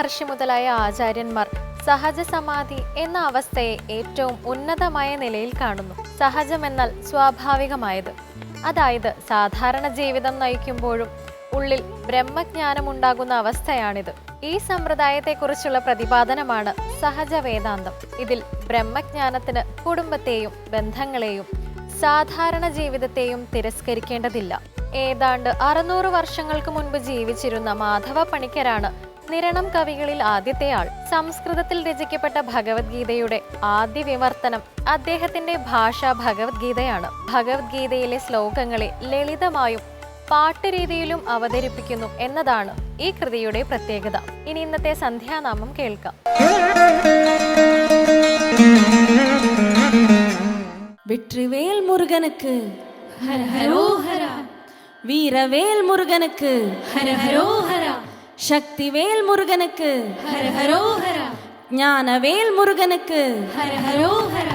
മഹർഷി മുതലായ ആചാര്യന്മാർ സഹജസമാധി എന്ന അവസ്ഥയെ ഏറ്റവും ഉന്നതമായ നിലയിൽ കാണുന്നു. സഹജമെന്നാൽ സ്വാഭാവികമായത്, അതായത് സാധാരണ ജീവിതം നയിക്കുമ്പോഴും ഉള്ളിൽ ബ്രഹ്മജ്ഞാനമുണ്ടാകുന്ന അവസ്ഥയാണിത്. ഈ സമ്പ്രദായത്തെക്കുറിച്ചുള്ള പ്രതിപാദനമാണ് സഹജ വേദാന്തം. ഇതിൽ ബ്രഹ്മജ്ഞാനത്തിന് കുടുംബത്തെയും ബന്ധങ്ങളെയും സാധാരണ ജീവിതത്തെയും തിരസ്കരിക്കേണ്ടതില്ല. ഏതാണ്ട് 600 വർഷങ്ങൾക്ക് മുൻപ് ജീവിച്ചിരുന്ന മാധവ പണിക്കരാണ് നിരണം കവികളിൽ ആദ്യത്തെ ആൾ. സംസ്കൃതത്തിൽ രചിക്കപ്പെട്ട ഭഗവത്ഗീതയുടെ ആദ്യ വിവർത്തനം അദ്ദേഹത്തിന്റെ ഭാഷ ഭഗവത്ഗീതയാണ്. ഭഗവത്ഗീതയിലെ ശ്ലോകങ്ങളെ ലളിതമായും പാട്ടുരീതിയിലും അവതരിപ്പിക്കുന്നു എന്നതാണ് ഈ കൃതിയുടെ പ്രത്യേകത. ഇനി ഇന്നത്തെ സന്ധ്യാനാമം കേൾക്കാം. வெற்றிவேல் முருகனுக்கு ஹர ஹரோஹரா, வீரவேல் முருகனுக்கு ஹர ஹரோஹரா, சக்திவேல் முருகனுக்கு ஹர ஹரோஹரா, ஞானவேல் முருகனுக்கு ஹர ஹரோஹரா.